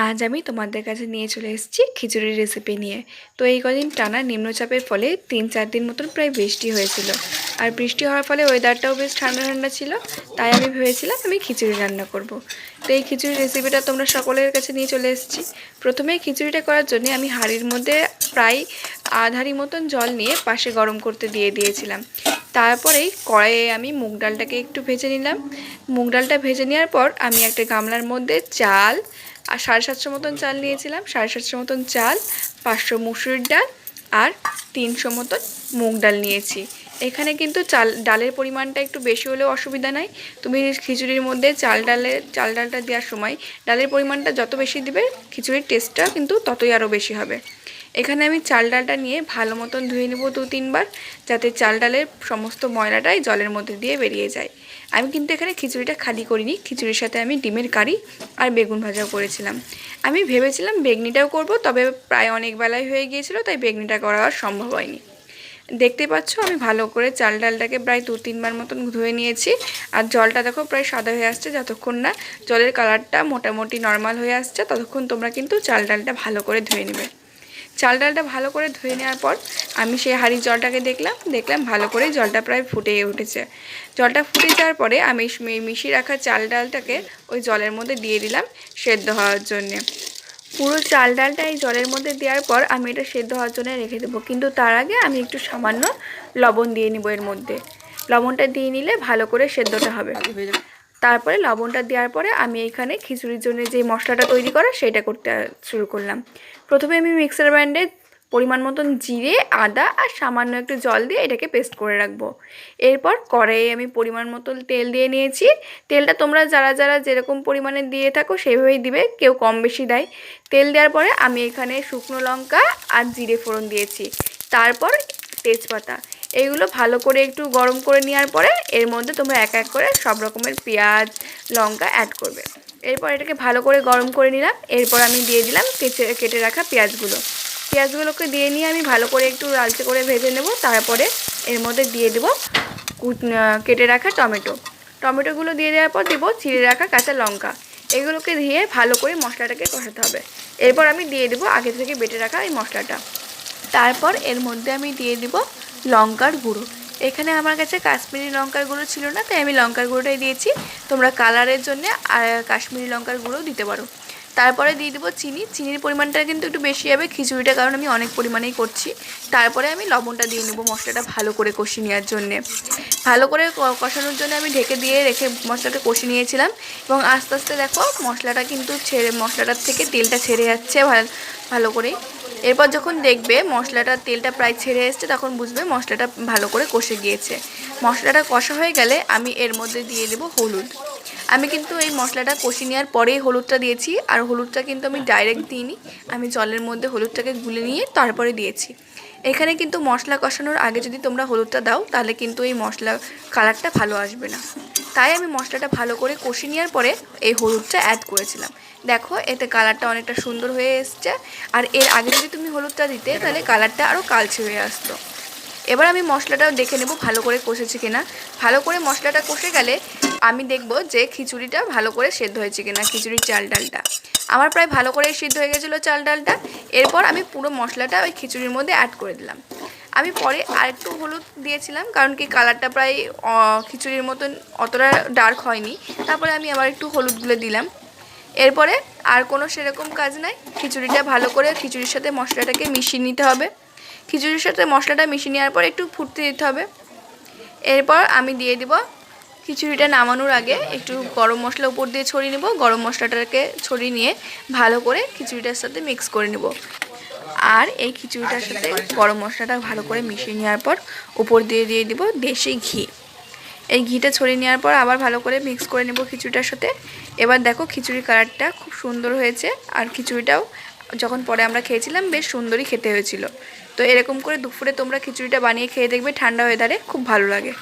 আজ আমি তোমাদের কাছে নিয়ে চলে এসেছি খিচুড়ির রেসিপি নিয়ে। তো এই কদিন টানা নিম্নচাপের ফলে 3-4 দিন মতন প্রায় বৃষ্টি হয়েছিল। আর বৃষ্টি হওয়ার ফলে ওয়েদারটাও বেশ ঠান্ডা ঠান্ডা ছিল। তাই আমি ভেবেছিলাম আমি খিচুড়ি রান্না করব। তো এই খিচুড়ির রেসিপিটা তোমরা সকলের কাছে নিয়ে চলে এসেছি। প্রথমে খিচুড়িটা করার জন্য আমি হাঁড়ির মধ্যে প্রায় আধ হাঁড়ি মতন জল নিয়ে পাশে গরম করতে দিয়েছিলাম। তারপরেই কড়াইয়ে আমি মুগ ডালটাকে একটু ভেজে নিলাম। মুগ ডালটা ভেজে নেওয়ার পর আমি একটা গামলার মধ্যে চাল আর 750 মতন চাল নিয়েছিলাম, 750 মতন চাল, 500 মুসুরির ডাল আর 300 মতন মুগ ডাল নিয়েছি। এখানে কিন্তু ডালের পরিমাণটা একটু বেশি হলেও অসুবিধা নাই। তুমি খিচুড়ির মধ্যে চাল ডালটা দেওয়ার সময় ডালের পরিমাণটা যত বেশি দিবে খিচুড়ির টেস্টটা কিন্তু ততই আরও বেশি হবে। এখানে আমি চাল ডালটা নিয়ে ভালো মতন ধুয়ে নেব 2-3 বার, যাতে চাল ডালের সমস্ত ময়লাটাই জলের মধ্যে দিয়ে বেরিয়ে যায়। আমি কিন্তু এখানে খিচুড়িটা খালি করিনি, খিচুড়ির সাথে আমি ডিমের কারি আর বেগুন ভাজাও করেছিলাম। আমি ভেবেছিলাম বেগনিটাও করব, তবে প্রায় অনেক বেলায় হয়ে গিয়েছিল, তাই বেগনিটা করা আর সম্ভব হয়নি। দেখতে পাচ্ছ আমি ভালো করে চাল ডালটাকে প্রায় 2-3 বার মতন ধুয়ে নিয়েছি। আর জলটা দেখো প্রায় সাদা হয়ে আসছে। যতক্ষণ না জলের কালারটা মোটামুটি নর্মাল হয়ে আসছে ততক্ষণ তোমরা কিন্তু চাল ডালটা ভালো করে ধুয়ে নেবে। চাল ডালটা ভালো করে ধুয়ে নেওয়ার পর আমি সেই হাঁড়ির জলটাকে দেখলাম ভালো করে জলটা প্রায় ফুটে উঠেছে। জলটা ফুটে যাওয়ার পরে আমি মিশিয়ে রাখা চাল ডালটাকে ওই জলের মধ্যে দিয়ে দিলাম সেদ্ধ হওয়ার জন্যে। পুরো চাল ডালটা এই জলের মধ্যে দেওয়ার পর আমি এটা সেদ্ধ হওয়ার জন্য রেখে দেবো, কিন্তু তার আগে আমি একটু সামান্য লবণ দিয়ে নিব এর মধ্যে। লবণটা দিয়ে নিলে ভালো করে সেদ্ধটা হবে। তারপরে লবণটা দেওয়ার পরে আমি এখানে খিচুড়ির জন্য যে মশলাটা তৈরি করা সেটা করতে শুরু করলাম। প্রথমে আমি মিক্সার গ্রাইন্ডারে পরিমাণ মতন জিরে, আদা আর সামান্য একটু জল দিয়ে এটাকে পেস্ট করে রাখবো। এরপর কড়াইয়ে আমি পরিমাণ মতন তেল দিয়ে নিয়েছি। তেলটা তোমরা যারা যেরকম পরিমাণে দিয়ে থাকো সেইভাবেই দিবে, কেউ কম বেশি দেয়। তেল দেওয়ার পরে আমি এখানে শুকনো লঙ্কা আর জিরে ফোড়ন দিয়েছি, তারপর তেজপাতা। এইগুলো ভালো করে একটু গরম করে নেওয়ার পরে এর মধ্যে তোমরা এক এক করে সব রকমের পেঁয়াজ, লঙ্কা অ্যাড করবে। এরপর এটাকে ভালো করে গরম করে নিলাম। এরপর আমি দিয়ে দিলাম কেটে রাখা পেঁয়াজগুলোকে দিয়ে নিয়ে আমি ভালো করে একটু লালচে করে ভেজে নেব। তারপরে এর মধ্যে দিয়ে দেবো কেটে রাখা টমেটোগুলো দিয়ে দেওয়ার পর দেবো চিড়ে রাখা কাঁচা লঙ্কা। এগুলোকে দিয়ে ভালো করে মশলাটাকে কষাতে হবে। এরপর আমি দিয়ে দেবো আগে থেকে বেটে রাখা এই মশলাটা। তারপর এর মধ্যে আমি দিয়ে দিব লঙ্কার গুঁড়ো। এখানে আমার কাছে কাশ্মীরি লঙ্কার গুঁড়ো ছিল না, তাই আমি লঙ্কার গুঁড়োটাই দিয়েছি। তোমরা কালারের জন্য আর কাশ্মীরি লঙ্কার গুঁড়ো দিতে পারো। তারপরে দিয়ে দেবো চিনির পরিমাণটা কিন্তু একটু বেশি হবে খিচুড়িটা, কারণ আমি অনেক পরিমাণেই করছি। তারপরে আমি লবণটা দিয়ে নেবো মশলাটা ভালো করে কষিয়ে নেওয়ার জন্যে। ভালো করে কষানোর জন্য আমি ঢেকে দিয়ে রেখে মশলাটা কষিয়ে নিয়েছিলাম। এবং আস্তে আস্তে দেখো মশলাটা কিন্তু মশলাটার থেকে তেলটা ছেড়ে যাচ্ছে ভালো করেই। এরপর যখন দেখবে মশলাটার তেলটা প্রায় ছেড়ে এসছে তখন বুঝবে মশলাটা ভালো করে কষে গিয়েছে। মশলাটা কষা হয়ে গেলে আমি এর মধ্যে দিয়ে দেবো হলুদ। আমি কিন্তু এই মশলাটা কষিয়ে নেওয়ার পরেই হলুদটা দিয়েছি, আর হলুদটা কিন্তু আমি ডাইরেক্ট দিইনি, আমি জলের মধ্যে হলুদটাকে গুলে নিয়ে তারপরে দিয়েছি। এখানে কিন্তু মশলা কষানোর আগে যদি তোমরা হলুদটা দাও তাহলে কিন্তু এই মশলা কালারটা ভালো আসবে না। তাই আমি মশলাটা ভালো করে কষিয়ে নেওয়ার পরে এই হলুদটা অ্যাড করেছিলাম। দেখো এতে কালারটা অনেকটা সুন্দর হয়ে এসছে। আর এর আগে যদি তুমি হলুদটা দিতে তাহলে কালারটা আরও কালচে হয়ে আসতো। এবার আমি মশলাটাও দেখে নেব ভালো করে কষেছে কিনা। ভালো করে মশলাটা কষে গেলে আমি দেখব যে খিচুড়িটা ভালো করে সেদ্ধ হয়েছে কিনা। খিচুড়ির চাল ডালটা আমার প্রায় ভালো করে সিদ্ধ হয়ে গেছিলো চাল ডালটা। এরপর আমি পুরো মশলাটা ওই খিচুড়ির মধ্যে অ্যাড করে দিলাম। আমি পরে আরেকটু হলুদ দিয়েছিলাম, কারণ কি কালারটা প্রায় খিচুড়ির মতন অতটা ডার্ক হয়নি। তারপরে আমি আবার একটু হলুদগুলো দিলাম। এরপরে আর কোনো সেরকম কাজ নাই, খিচুড়িটা ভালো করে খিচুড়ির সাথে মশলাটাকে মিশিয়ে নিতে হবে। খিচুড়ির সাথে মশলাটা মিশিয়ে নেওয়ার পর একটু ফুটতে দিতে হবে। এরপর আমি দিয়ে দিব খিচুড়িটা নামানোর আগে একটু গরম মশলা উপর দিয়ে ছড়িয়ে নেব। গরম মশলাটাকে ছড়িয়ে নিয়ে ভালো করে খিচুড়িটার সাথে মিক্স করে নেব। আর এই খিচুড়িটার সাথে গরম মশলাটা ভালো করে মিশিয়ে নেওয়ার পর উপর দিয়ে দিব দেশি ঘি। এই ঘিটা ছড়িয়ে নেওয়ার পর আবার ভালো করে মিক্স করে নেব খিচুড়িটার সাথে। এবার দেখো খিচুড়ির কালারটা খুব সুন্দর হয়েছে, আর খিচুড়িটাও যখন পরে আমরা খেয়েছিলাম বেশ সুন্দরই খেতে হয়েছিল। তো এরকম করে দুপুরে তোমরা খিচুড়িটা বানিয়ে খেয়ে দেখবে ঠান্ডা ওয়েদারে, খুব ভালো লাগে।